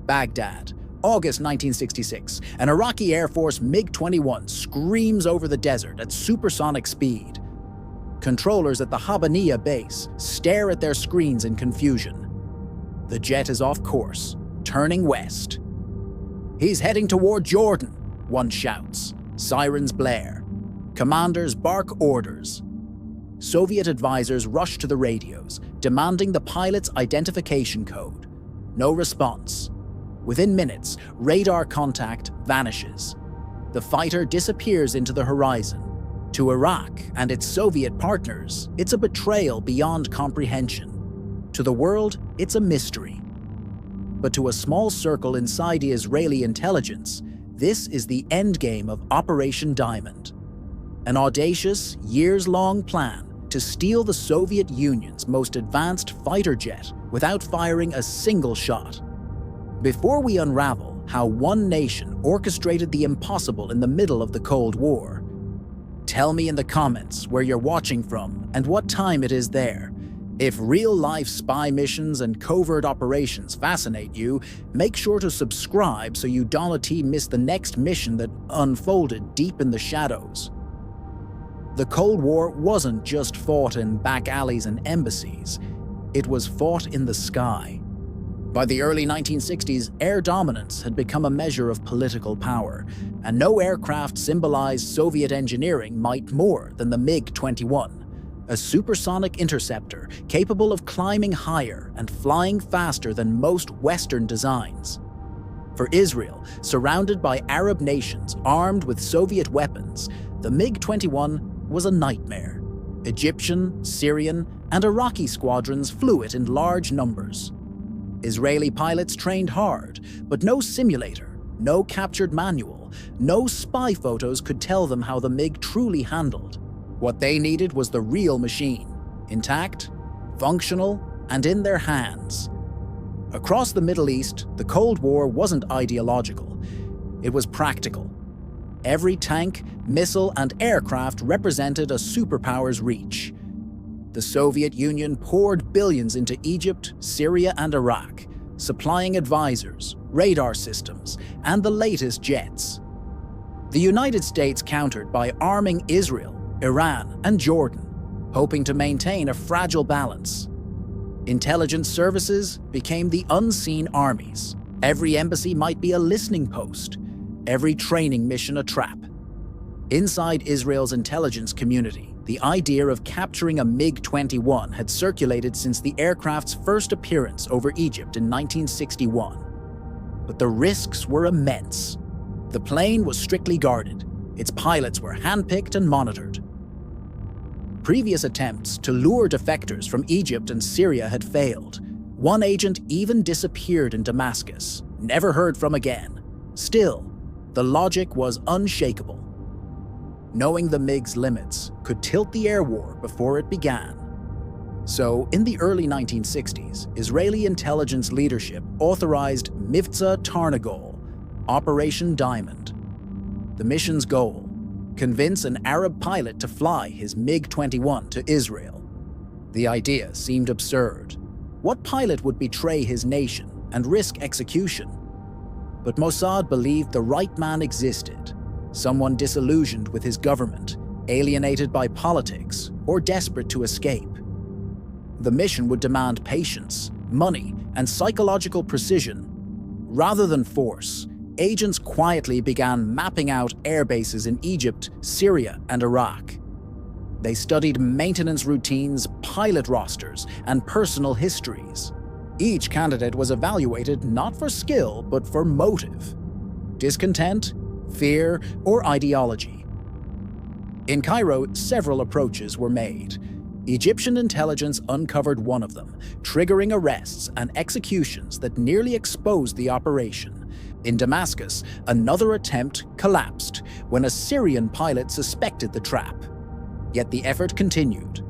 Baghdad, August 1966. An Iraqi Air Force MiG-21 screams over the desert at supersonic speed. Controllers at the Habaniya base stare at their screens in confusion. The jet is off course, turning west. "He's heading toward Jordan," one shouts. Sirens blare. Commanders bark orders. Soviet advisors rush to the radios, demanding the pilot's identification code. No response. Within minutes, radar contact vanishes. The fighter disappears into the horizon. To Iraq and its Soviet partners, it's a betrayal beyond comprehension. To the world, it's a mystery. But to a small circle inside the Israeli intelligence, this is the endgame of Operation Diamond. An audacious, years-long plan to steal the Soviet Union's most advanced fighter jet without firing a single shot. Before we unravel how one nation orchestrated the impossible in the middle of the Cold War, tell me in the comments where you're watching from and what time it is there. If real-life spy missions and covert operations fascinate you, make sure to subscribe so you don't miss the next mission that unfolded deep in the shadows. The Cold War wasn't just fought in back alleys and embassies, it was fought in the sky. By the early 1960s, air dominance had become a measure of political power, and no aircraft symbolized Soviet engineering might more than the MiG-21, a supersonic interceptor capable of climbing higher and flying faster than most Western designs. For Israel, surrounded by Arab nations armed with Soviet weapons, the MiG-21 was a nightmare. Egyptian, Syrian, and Iraqi squadrons flew it in large numbers. Israeli pilots trained hard, but no simulator, no captured manual, no spy photos could tell them how the MiG truly handled. What they needed was the real machine, intact, functional, and in their hands. Across the Middle East, the Cold War wasn't ideological. It was practical. Every tank, missile, and aircraft represented a superpower's reach. The Soviet Union poured billions into Egypt, Syria, and Iraq, supplying advisors, radar systems, and the latest jets. The United States countered by arming Israel, Iran, and Jordan, hoping to maintain a fragile balance. Intelligence services became the unseen armies. Every embassy might be a listening post, every training mission a trap. Inside Israel's intelligence community, the idea of capturing a MiG-21 had circulated since the aircraft's first appearance over Egypt in 1961. But the risks were immense. The plane was strictly guarded. Its pilots were handpicked and monitored. Previous attempts to lure defectors from Egypt and Syria had failed. One agent even disappeared in Damascus, never heard from again. Still, the logic was unshakable. Knowing the MiG's limits could tilt the air war before it began. So, in the early 1960s, Israeli intelligence leadership authorized Mivtza Tarnagol, Operation Diamond. The mission's goal: convince an Arab pilot to fly his MiG-21 to Israel. The idea seemed absurd. What pilot would betray his nation and risk execution? But Mossad believed the right man existed. Someone disillusioned with his government, alienated by politics, or desperate to escape. The mission would demand patience, money, and psychological precision. Rather than force, agents quietly began mapping out air bases in Egypt, Syria, and Iraq. They studied maintenance routines, pilot rosters, and personal histories. Each candidate was evaluated not for skill, but for motive: discontent, fear, or ideology. In Cairo, several approaches were made. Egyptian intelligence uncovered one of them, triggering arrests and executions that nearly exposed the operation. In Damascus, another attempt collapsed when a Syrian pilot suspected the trap. Yet the effort continued.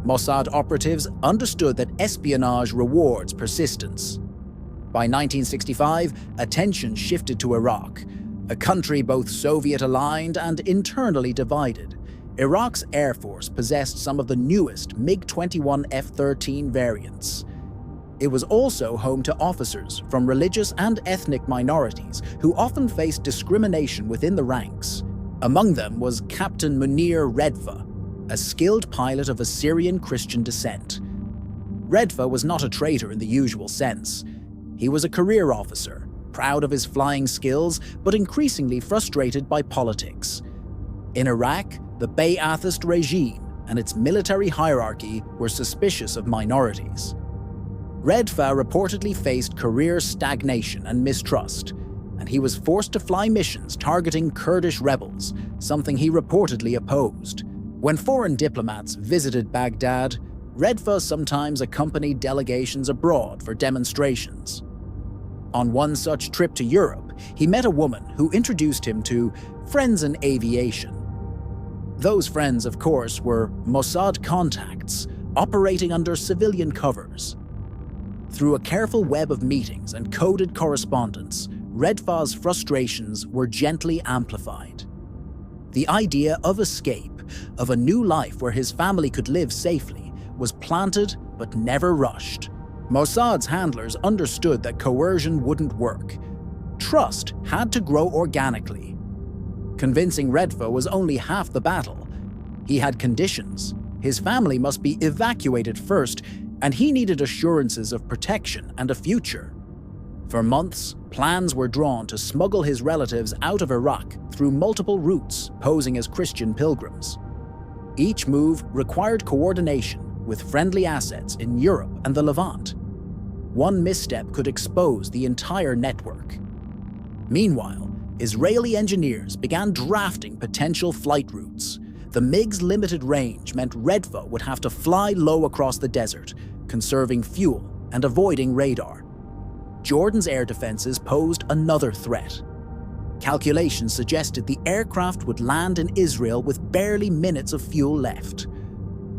Mossad operatives understood that espionage rewards persistence. By 1965, attention shifted to Iraq, a country both Soviet-aligned and internally divided. Iraq's Air Force possessed some of the newest MiG-21 F-13 variants. It was also home to officers from religious and ethnic minorities who often faced discrimination within the ranks. Among them was Captain Munir Redfa, a skilled pilot of Assyrian Christian descent. Redfa was not a traitor in the usual sense. He was a career officer, proud of his flying skills, but increasingly frustrated by politics. In Iraq, the Ba'athist regime and its military hierarchy were suspicious of minorities. Redfa reportedly faced career stagnation and mistrust, and he was forced to fly missions targeting Kurdish rebels, something he reportedly opposed. When foreign diplomats visited Baghdad, Redfa sometimes accompanied delegations abroad for demonstrations. On one such trip to Europe, he met a woman who introduced him to friends in aviation. Those friends, of course, were Mossad contacts operating under civilian covers. Through a careful web of meetings and coded correspondence, Redfa's frustrations were gently amplified. The idea of escape, of a new life where his family could live safely, was planted but never rushed. Mossad's handlers understood that coercion wouldn't work. Trust had to grow organically. Convincing Redfa was only half the battle. He had conditions. His family must be evacuated first, and he needed assurances of protection and a future. For months, plans were drawn to smuggle his relatives out of Iraq through multiple routes, posing as Christian pilgrims. Each move required coordination with friendly assets in Europe and the Levant. One misstep could expose the entire network. Meanwhile, Israeli engineers began drafting potential flight routes. The MiG's limited range meant Redfa would have to fly low across the desert, conserving fuel and avoiding radar. Jordan's air defenses posed another threat. Calculations suggested the aircraft would land in Israel with barely minutes of fuel left.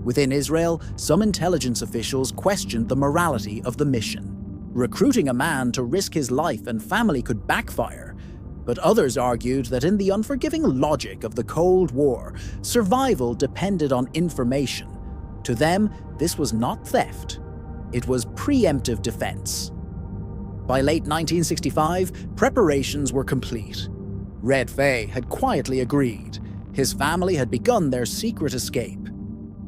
Within Israel, some intelligence officials questioned the morality of the mission. Recruiting a man to risk his life and family could backfire, but others argued that in the unforgiving logic of the Cold War, survival depended on information. To them, this was not theft. It was preemptive defense. By late 1965, preparations were complete. Redfa had quietly agreed. His family had begun their secret escape.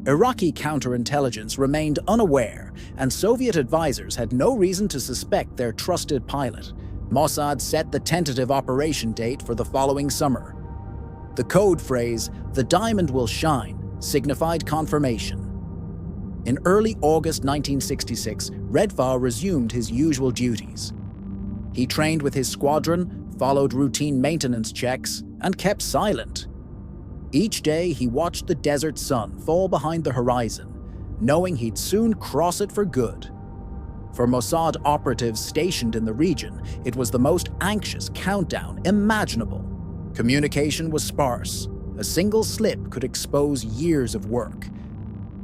Iraqi counterintelligence remained unaware, and Soviet advisors had no reason to suspect their trusted pilot. Mossad set the tentative operation date for the following summer. The code phrase, "The diamond will shine," signified confirmation. In early August 1966, Redfa resumed his usual duties. He trained with his squadron, followed routine maintenance checks, and kept silent. Each day, he watched the desert sun fall behind the horizon, knowing he'd soon cross it for good. For Mossad operatives stationed in the region, it was the most anxious countdown imaginable. Communication was sparse. A single slip could expose years of work.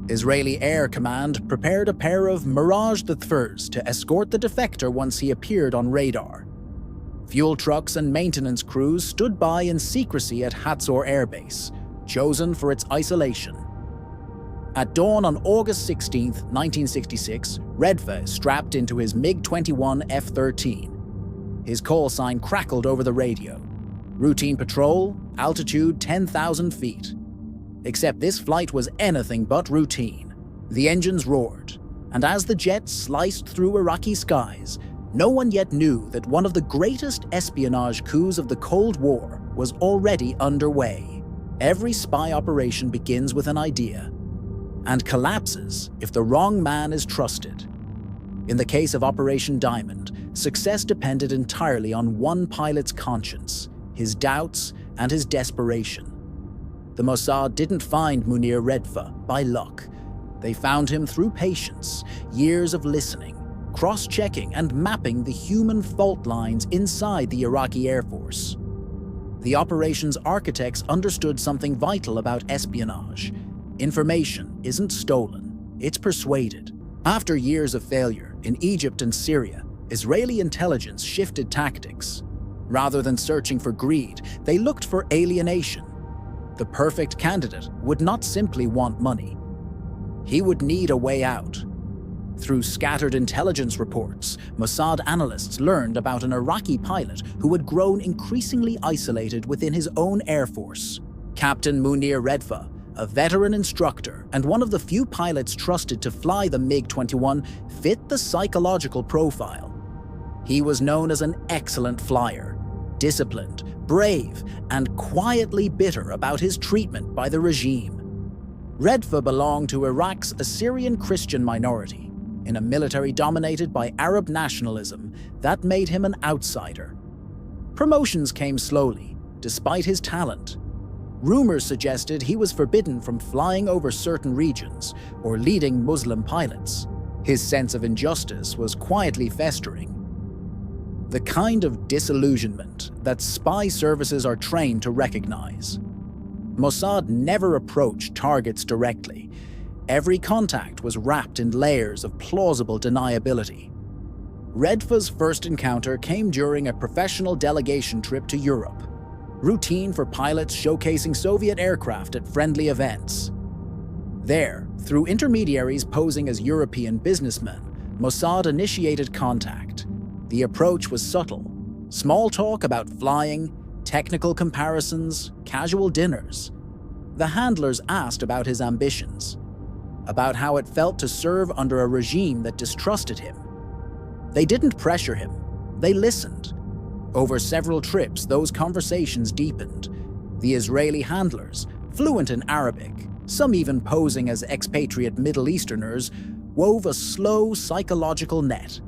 Israeli Air Command prepared a pair of Mirage Thurs to escort the defector once he appeared on radar. Fuel trucks and maintenance crews stood by in secrecy at Hatzor Air Base, chosen for its isolation. At dawn on August 16, 1966, Redfa strapped into his MiG-21 F-13. His call sign crackled over the radio. Routine patrol, altitude 10,000 feet. Except this flight was anything but routine. The engines roared, and as the jet sliced through Iraqi skies, no one yet knew that one of the greatest espionage coups of the Cold War was already underway. Every spy operation begins with an idea, and collapses if the wrong man is trusted. In the case of Operation Diamond, success depended entirely on one pilot's conscience, his doubts, and his desperation. The Mossad didn't find Munir Redfa by luck. They found him through patience, years of listening, cross-checking and mapping the human fault lines inside the Iraqi Air Force. The operation's architects understood something vital about espionage. Information isn't stolen, it's persuaded. After years of failure in Egypt and Syria, Israeli intelligence shifted tactics. Rather than searching for greed, they looked for alienation. The perfect candidate would not simply want money. He would need a way out. Through scattered intelligence reports, Mossad analysts learned about an Iraqi pilot who had grown increasingly isolated within his own air force. Captain Munir Redfa, a veteran instructor and one of the few pilots trusted to fly the MiG-21, fit the psychological profile. He was known as an excellent flyer, disciplined, brave, and quietly bitter about his treatment by the regime. Redfa belonged to Iraq's Assyrian Christian minority, in a military dominated by Arab nationalism that made him an outsider. Promotions came slowly, despite his talent. Rumors suggested he was forbidden from flying over certain regions or leading Muslim pilots. His sense of injustice was quietly festering. The kind of disillusionment that spy services are trained to recognize. Mossad never approached targets directly. Every contact was wrapped in layers of plausible deniability. Redfa's first encounter came during a professional delegation trip to Europe, routine for pilots showcasing Soviet aircraft at friendly events. There, through intermediaries posing as European businessmen, Mossad initiated contact. The approach was subtle. Small talk about flying, technical comparisons, casual dinners. The handlers asked about his ambitions, about how it felt to serve under a regime that distrusted him. They didn't pressure him, they listened. Over several trips, those conversations deepened. The Israeli handlers, fluent in Arabic, some even posing as expatriate Middle Easterners, wove a slow psychological net.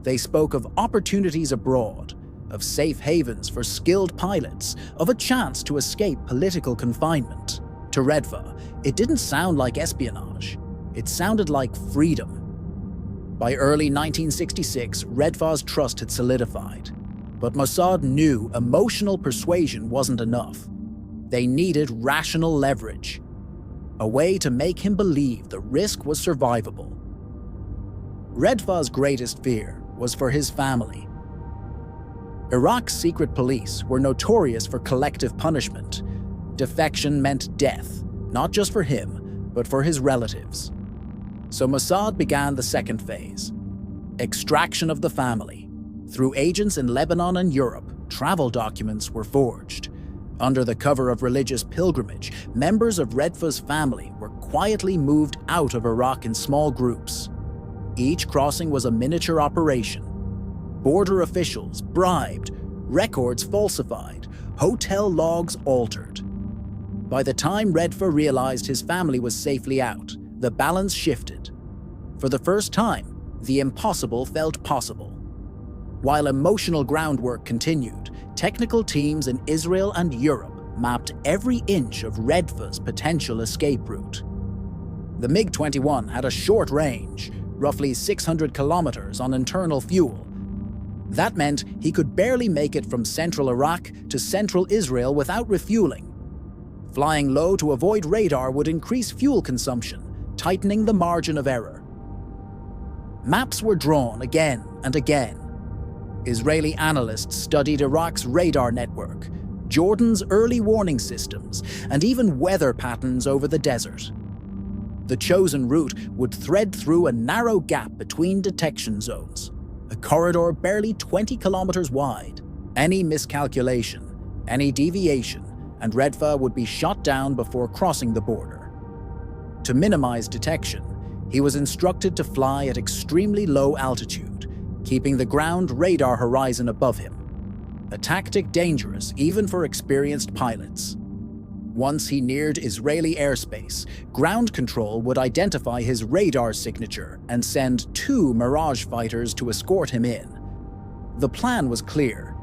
They spoke of opportunities abroad, of safe havens for skilled pilots, of a chance to escape political confinement. To Redfa, it didn't sound like espionage. It sounded like freedom. By early 1966, Redfa's trust had solidified. But Mossad knew emotional persuasion wasn't enough. They needed rational leverage, a way to make him believe the risk was survivable. Redfa's greatest fear was for his family. Iraq's secret police were notorious for collective punishment. Defection meant death, not just for him, but for his relatives. So Mossad began the second phase: extraction of the family. Through agents in Lebanon and Europe, travel documents were forged. Under the cover of religious pilgrimage, members of Redfa's family were quietly moved out of Iraq in small groups. Each crossing was a miniature operation. Border officials bribed, records falsified, hotel logs altered. By the time Redfa realized his family was safely out, the balance shifted. For the first time, the impossible felt possible. While emotional groundwork continued, technical teams in Israel and Europe mapped every inch of Redfa's potential escape route. The MiG-21 had a short range, roughly 600 kilometers on internal fuel. That meant he could barely make it from central Iraq to central Israel without refueling. Flying low to avoid radar would increase fuel consumption, tightening the margin of error. Maps were drawn again and again. Israeli analysts studied Iraq's radar network, Jordan's early warning systems, and even weather patterns over the desert. The chosen route would thread through a narrow gap between detection zones, a corridor barely 20 kilometers wide. Any miscalculation, any deviation, and Redfa would be shot down before crossing the border. To minimize detection, he was instructed to fly at extremely low altitude, keeping the ground radar horizon above him. A tactic dangerous even for experienced pilots. Once he neared Israeli airspace, ground control would identify his radar signature and send 2 Mirage fighters to escort him in. The plan was clear,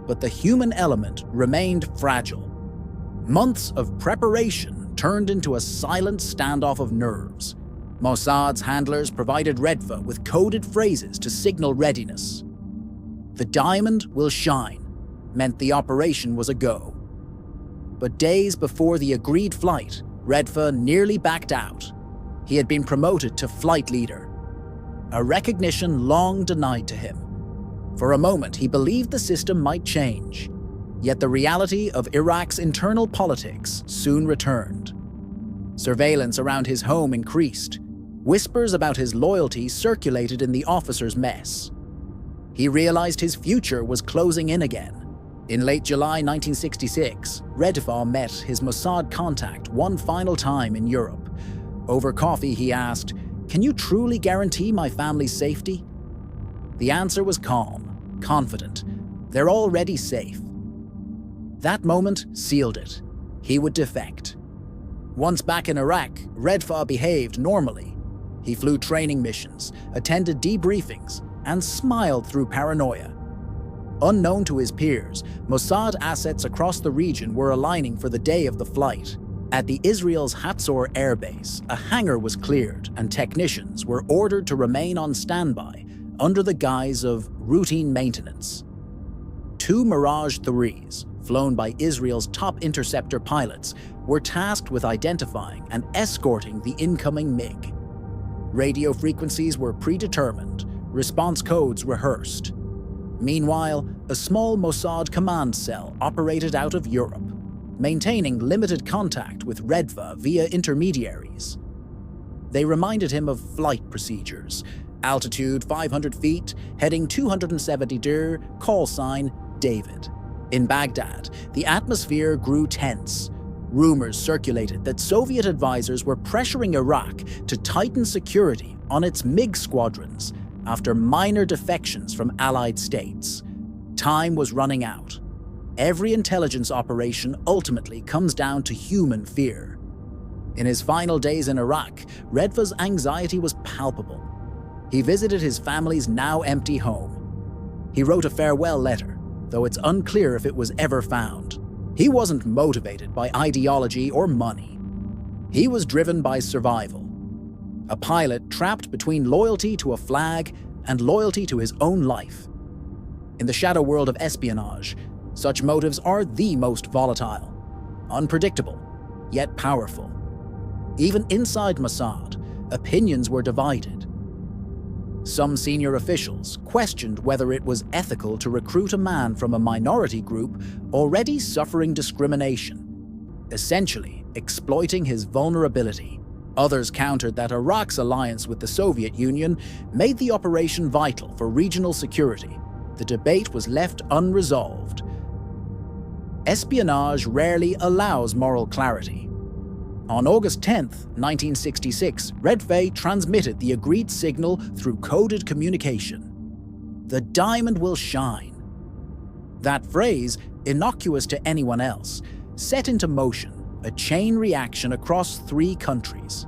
but the human element remained fragile. Months of preparation turned into a silent standoff of nerves. Mossad's handlers provided Redfa with coded phrases to signal readiness. "The diamond will shine" meant the operation was a go. But days before the agreed flight, Redfa nearly backed out. He had been promoted to flight leader, a recognition long denied to him. For a moment, he believed the system might change. Yet the reality of Iraq's internal politics soon returned. Surveillance around his home increased. Whispers about his loyalty circulated in the officers' mess. He realized his future was closing in again. In late July 1966, Redfa met his Mossad contact one final time in Europe. Over coffee, he asked, "Can you truly guarantee my family's safety?" The answer was calm, confident. "They're already safe." That moment sealed it. He would defect. Once back in Iraq, Redfa behaved normally. He flew training missions, attended debriefings, and smiled through paranoia. Unknown to his peers, Mossad assets across the region were aligning for the day of the flight. At the Israel's Hatzor Air Base, a hangar was cleared and technicians were ordered to remain on standby under the guise of routine maintenance. 2 Mirage 3s, flown by Israel's top interceptor pilots, were tasked with identifying and escorting the incoming MiG. Radio frequencies were predetermined, response codes rehearsed. Meanwhile, a small Mossad command cell operated out of Europe, maintaining limited contact with Redfa via intermediaries. They reminded him of flight procedures: altitude 500 feet, heading 270 dir, call sign David. In Baghdad, the atmosphere grew tense. Rumors circulated that Soviet advisors were pressuring Iraq to tighten security on its MiG squadrons after minor defections from Allied states. Time was running out. Every intelligence operation ultimately comes down to human fear. In his final days in Iraq, Redfa's anxiety was palpable. He visited his family's now empty home. He wrote a farewell letter, though it's unclear if it was ever found. He wasn't motivated by ideology or money. He was driven by survival. A pilot trapped between loyalty to a flag and loyalty to his own life. In the shadow world of espionage, such motives are the most volatile, unpredictable, yet powerful. Even inside Mossad, opinions were divided. Some senior officials questioned whether it was ethical to recruit a man from a minority group already suffering discrimination, essentially exploiting his vulnerability. Others countered that Iraq's alliance with the Soviet Union made the operation vital for regional security. The debate was left unresolved. Espionage rarely allows moral clarity. On August 10, 1966, Redfa transmitted the agreed signal through coded communication. "The diamond will shine." That phrase, innocuous to anyone else, set into motion a chain reaction across 3 countries.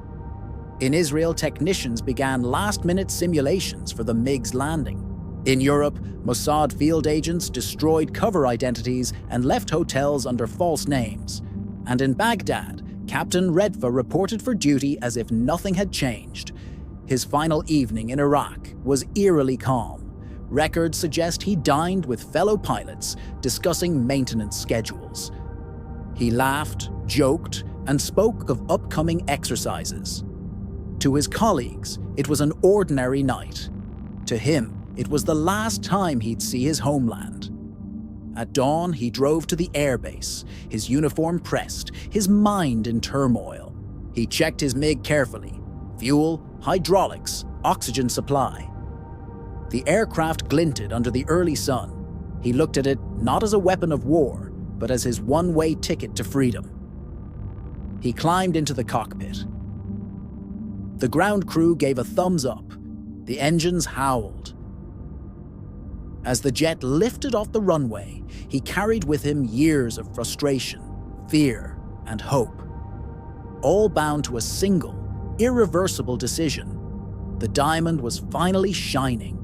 In Israel, technicians began last-minute simulations for the MiG's landing. In Europe, Mossad field agents destroyed cover identities and left hotels under false names. And in Baghdad, Captain Redfa reported for duty as if nothing had changed. His final evening in Iraq was eerily calm. Records suggest he dined with fellow pilots, discussing maintenance schedules. He laughed, joked, and spoke of upcoming exercises. To his colleagues, it was an ordinary night. To him, it was the last time he'd see his homeland. At dawn, he drove to the airbase, his uniform pressed, his mind in turmoil. He checked his MiG carefully: fuel, hydraulics, oxygen supply. The aircraft glinted under the early sun. He looked at it not as a weapon of war, but as his one-way ticket to freedom. He climbed into the cockpit. The ground crew gave a thumbs up. The engines howled. As the jet lifted off the runway, he carried with him years of frustration, fear, and hope, all bound to a single, irreversible decision. The diamond was finally shining.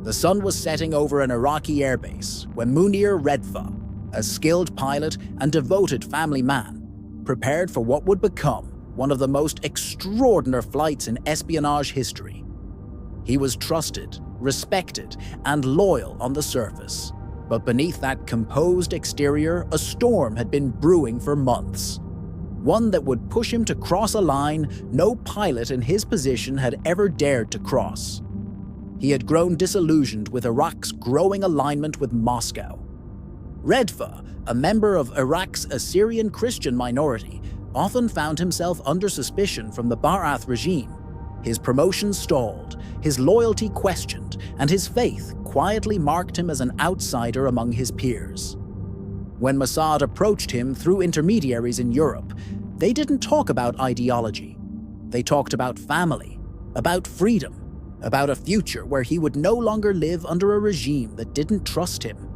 The sun was setting over an Iraqi airbase when Munir Redfa, a skilled pilot and devoted family man, prepared for what would become one of the most extraordinary flights in espionage history. He was trusted, respected, and loyal on the surface. But beneath that composed exterior, a storm had been brewing for months. One that would push him to cross a line no pilot in his position had ever dared to cross. He had grown disillusioned with Iraq's growing alignment with Moscow. Redfa, a member of Iraq's Assyrian Christian minority, often found himself under suspicion from the Ba'ath regime. His promotion stalled, his loyalty questioned, and his faith quietly marked him as an outsider among his peers. When Mossad approached him through intermediaries in Europe, they didn't talk about ideology. They talked about family, about freedom, about a future where he would no longer live under a regime that didn't trust him.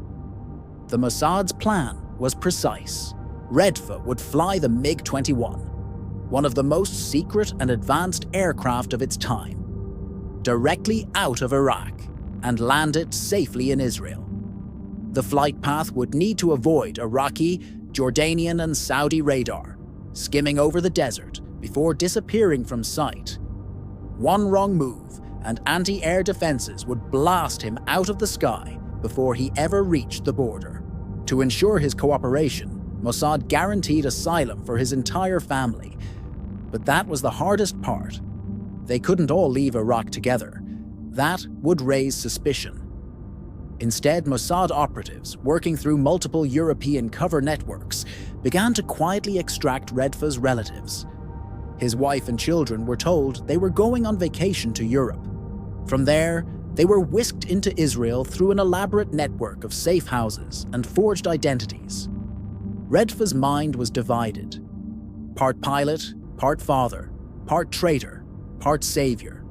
The Mossad's plan was precise. Redfa would fly the MiG-21, one of the most secret and advanced aircraft of its time, directly out of Iraq and land it safely in Israel. The flight path would need to avoid Iraqi, Jordanian, and Saudi radar, skimming over the desert before disappearing from sight. One wrong move and anti-air defenses would blast him out of the sky before he ever reached the border. To ensure his cooperation, Mossad guaranteed asylum for his entire family. But that was the hardest part. They couldn't all leave Iraq together. That would raise suspicion. Instead, Mossad operatives, working through multiple European cover networks, began to quietly extract Redfa's relatives. His wife and children were told they were going on vacation to Europe. From there, they were whisked into Israel through an elaborate network of safe houses and forged identities. Redfa's mind was divided. Part pilot, part father, part traitor, part savior.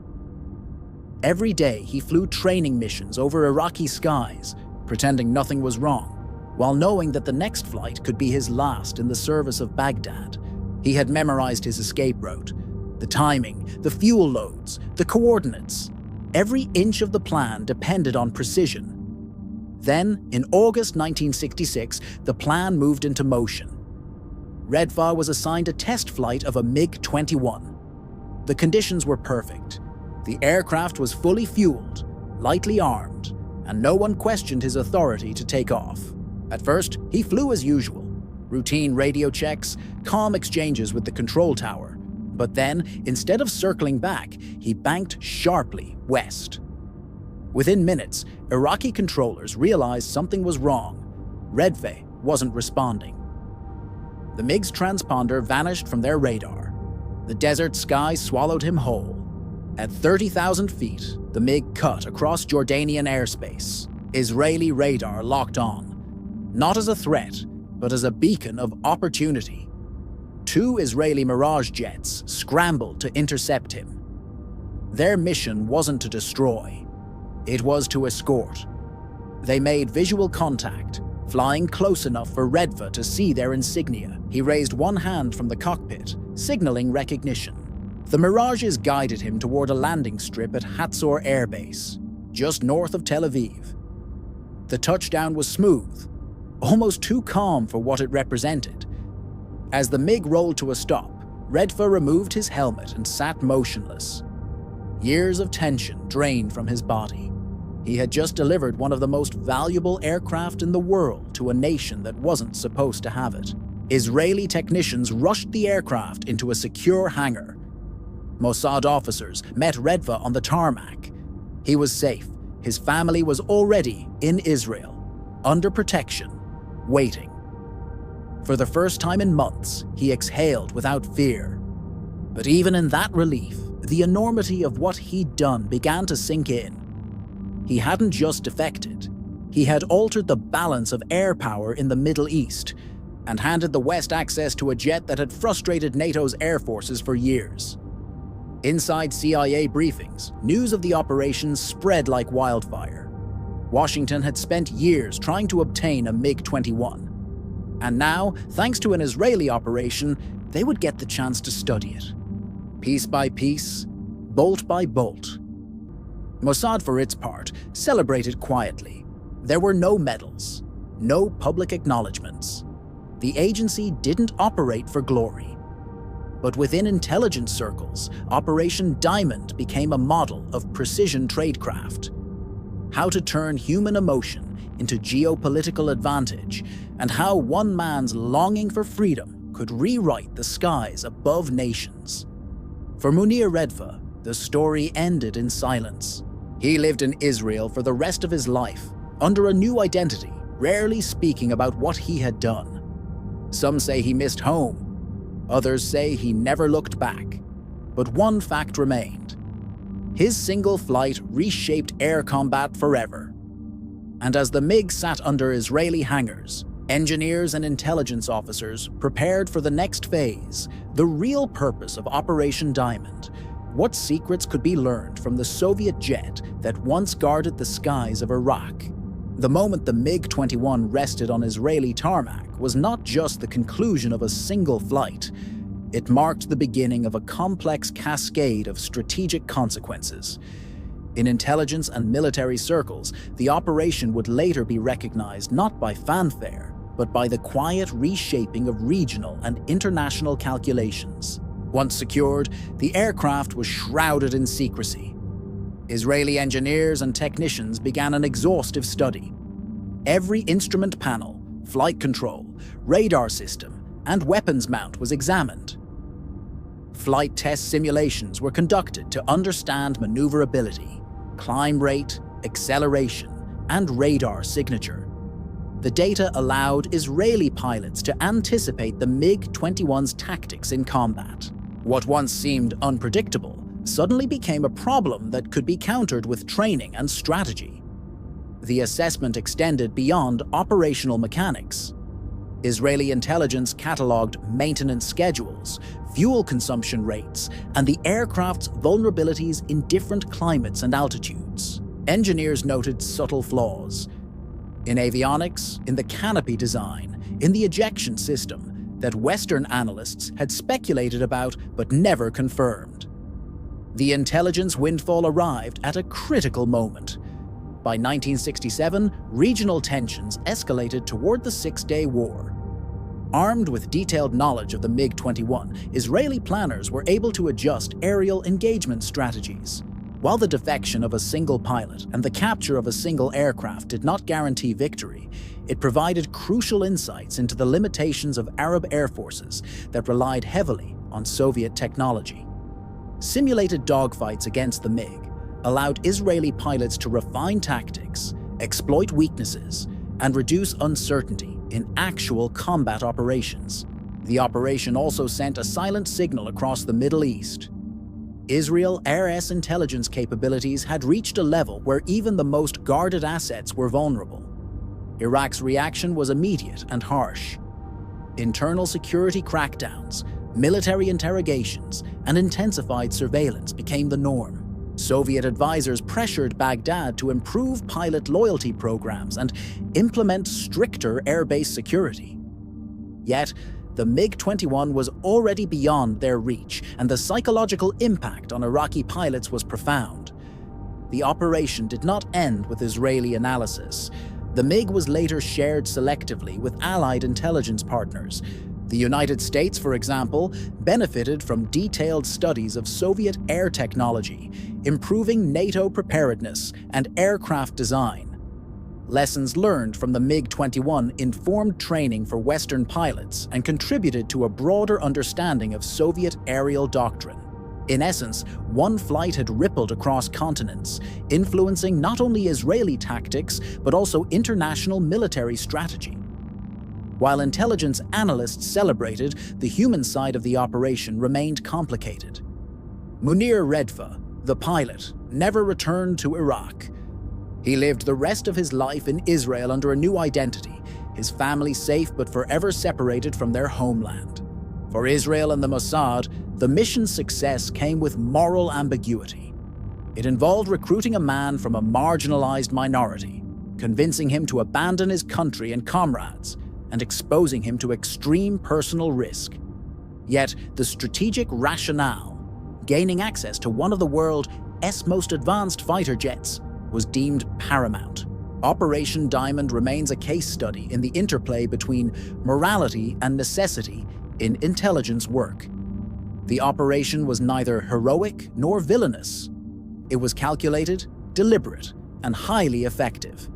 Every day he flew training missions over Iraqi skies, pretending nothing was wrong, while knowing that the next flight could be his last in the service of Baghdad. He had memorized his escape route, the timing, the fuel loads, the coordinates. Every inch of the plan depended on precision. Then, in August 1966, the plan moved into motion. Redfa was assigned a test flight of a MiG-21. The conditions were perfect. The aircraft was fully fueled, lightly armed, and no one questioned his authority to take off. At first, he flew as usual. Routine radio checks, calm exchanges with the control tower. But then, instead of circling back, he banked sharply west. Within minutes, Iraqi controllers realized something was wrong. Redfa wasn't responding. The MiG's transponder vanished from their radar. The desert sky swallowed him whole. At 30,000 feet, the MiG cut across Jordanian airspace. Israeli radar locked on, not as a threat, but as a beacon of opportunity. 2 Israeli Mirage jets scrambled to intercept him. Their mission wasn't to destroy. It was to escort. They made visual contact, flying close enough for Redfa to see their insignia. He raised one hand from the cockpit, signaling recognition. The Mirages guided him toward a landing strip at Hatzor Air Base, just north of Tel Aviv. The touchdown was smooth, almost too calm for what it represented. As the MiG rolled to a stop, Redfa removed his helmet and sat motionless. Years of tension drained from his body. He had just delivered one of the most valuable aircraft in the world to a nation that wasn't supposed to have it. Israeli technicians rushed the aircraft into a secure hangar. Mossad officers met Redfa on the tarmac. He was safe. His family was already in Israel, under protection, waiting. For the first time in months, he exhaled without fear. But even in that relief, the enormity of what he'd done began to sink in. He hadn't just defected. He had altered the balance of air power in the Middle East and handed the West access to a jet that had frustrated NATO's air forces for years. Inside CIA briefings, news of the operation spread like wildfire. Washington had spent years trying to obtain a MiG-21. And now, thanks to an Israeli operation, they would get the chance to study it. Piece by piece, bolt by bolt. Mossad, for its part, celebrated quietly. There were no medals, no public acknowledgements. The agency didn't operate for glory. But within intelligence circles, Operation Diamond became a model of precision tradecraft. How to turn human emotion into geopolitical advantage, and how one man's longing for freedom could rewrite the skies above nations. For Munir Redfa, the story ended in silence. He lived in Israel for the rest of his life, under a new identity, rarely speaking about what he had done. Some say he missed home. Others say he never looked back. But one fact remained. His single flight reshaped air combat forever. And as the MiG sat under Israeli hangars, engineers and intelligence officers prepared for the next phase, the real purpose of Operation Diamond. What secrets could be learned from the Soviet jet that once guarded the skies of Iraq? The moment the MiG-21 rested on Israeli tarmac was not just the conclusion of a single flight. It marked the beginning of a complex cascade of strategic consequences. In intelligence and military circles, the operation would later be recognized not by fanfare, but by the quiet reshaping of regional and international calculations. Once secured, the aircraft was shrouded in secrecy. Israeli engineers and technicians began an exhaustive study. Every instrument panel, flight control, radar system, and weapons mount was examined. Flight test simulations were conducted to understand maneuverability, climb rate, acceleration, and radar signature. The data allowed Israeli pilots to anticipate the MiG-21's tactics in combat. What once seemed unpredictable suddenly became a problem that could be countered with training and strategy. The assessment extended beyond operational mechanics. Israeli intelligence catalogued maintenance schedules, fuel consumption rates, and the aircraft's vulnerabilities in different climates and altitudes. Engineers noted subtle flaws in avionics, in the canopy design, in the ejection system that Western analysts had speculated about but never confirmed. The intelligence windfall arrived at a critical moment. By 1967, regional tensions escalated toward the Six-Day War. Armed with detailed knowledge of the MiG-21, Israeli planners were able to adjust aerial engagement strategies. While the defection of a single pilot and the capture of a single aircraft did not guarantee victory, it provided crucial insights into the limitations of Arab air forces that relied heavily on Soviet technology. Simulated dogfights against the MiG allowed Israeli pilots to refine tactics, exploit weaknesses, and reduce uncertainty in actual combat operations. The operation also sent a silent signal across the Middle East. Israel's air intelligence capabilities had reached a level where even the most guarded assets were vulnerable. Iraq's reaction was immediate and harsh. Internal security crackdowns, military interrogations, and intensified surveillance became the norm. Soviet advisors pressured Baghdad to improve pilot loyalty programs and implement stricter airbase security. Yet, the MiG-21 was already beyond their reach, and the psychological impact on Iraqi pilots was profound. The operation did not end with Israeli analysis. The MiG was later shared selectively with allied intelligence partners. The United States, for example, benefited from detailed studies of Soviet air technology, improving NATO preparedness and aircraft design. Lessons learned from the MiG-21 informed training for Western pilots and contributed to a broader understanding of Soviet aerial doctrine. In essence, one flight had rippled across continents, influencing not only Israeli tactics but also international military strategy. While intelligence analysts celebrated, the human side of the operation remained complicated. Munir Redfa, the pilot, never returned to Iraq. He lived the rest of his life in Israel under a new identity, his family safe but forever separated from their homeland. For Israel and the Mossad, the mission's success came with moral ambiguity. It involved recruiting a man from a marginalized minority, convincing him to abandon his country and comrades, and exposing him to extreme personal risk. Yet, the strategic rationale, gaining access to one of the world's most advanced fighter jets, was deemed paramount. Operation Diamond remains a case study in the interplay between morality and necessity in intelligence work. The operation was neither heroic nor villainous. It was calculated, deliberate, and highly effective.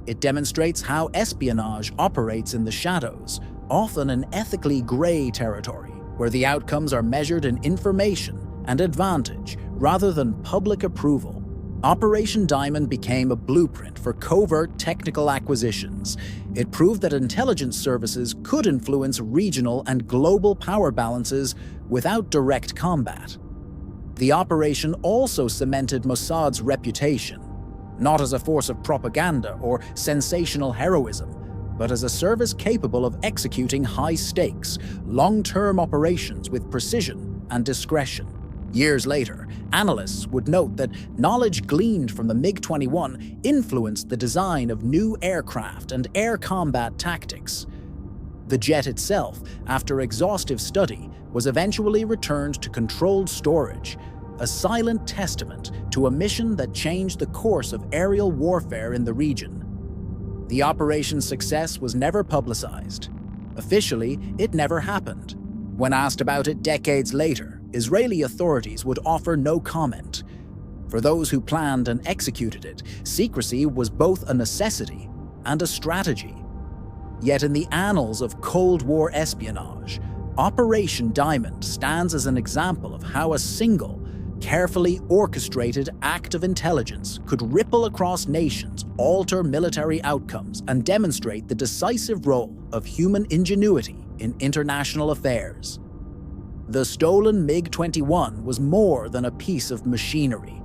It demonstrates how espionage operates in the shadows, often in ethically gray territory, where the outcomes are measured in information and advantage rather than public approval. Operation Diamond became a blueprint for covert technical acquisitions. It proved that intelligence services could influence regional and global power balances without direct combat. The operation also cemented Mossad's reputation, not as a force of propaganda or sensational heroism, but as a service capable of executing high-stakes, long-term operations with precision and discretion. Years later, analysts would note that knowledge gleaned from the MiG-21 influenced the design of new aircraft and air combat tactics. The jet itself, after exhaustive study, was eventually returned to controlled storage, a silent testament to a mission that changed the course of aerial warfare in the region. The operation's success was never publicized. Officially, it never happened. When asked about it decades later, Israeli authorities would offer no comment. For those who planned and executed it, secrecy was both a necessity and a strategy. Yet in the annals of Cold War espionage, Operation Diamond stands as an example of how a single, carefully orchestrated act of intelligence could ripple across nations, alter military outcomes, and demonstrate the decisive role of human ingenuity in international affairs. The stolen MiG-21 was more than a piece of machinery.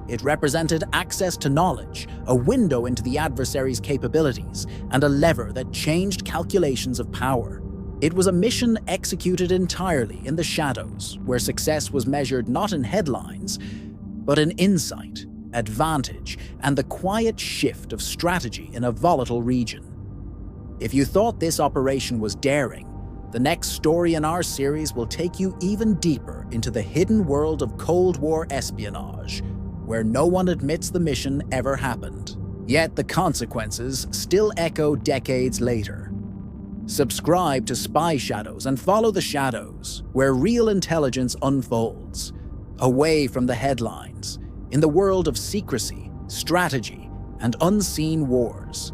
It represented access to knowledge, a window into the adversary's capabilities, and a lever that changed calculations of power. It was a mission executed entirely in the shadows, where success was measured not in headlines, but in insight, advantage, and the quiet shift of strategy in a volatile region. If you thought this operation was daring, the next story in our series will take you even deeper into the hidden world of Cold War espionage, where no one admits the mission ever happened. Yet the consequences still echo decades later. Subscribe to Spy Shadows and follow the shadows, where real intelligence unfolds, away from the headlines, in the world of secrecy, strategy, and unseen wars.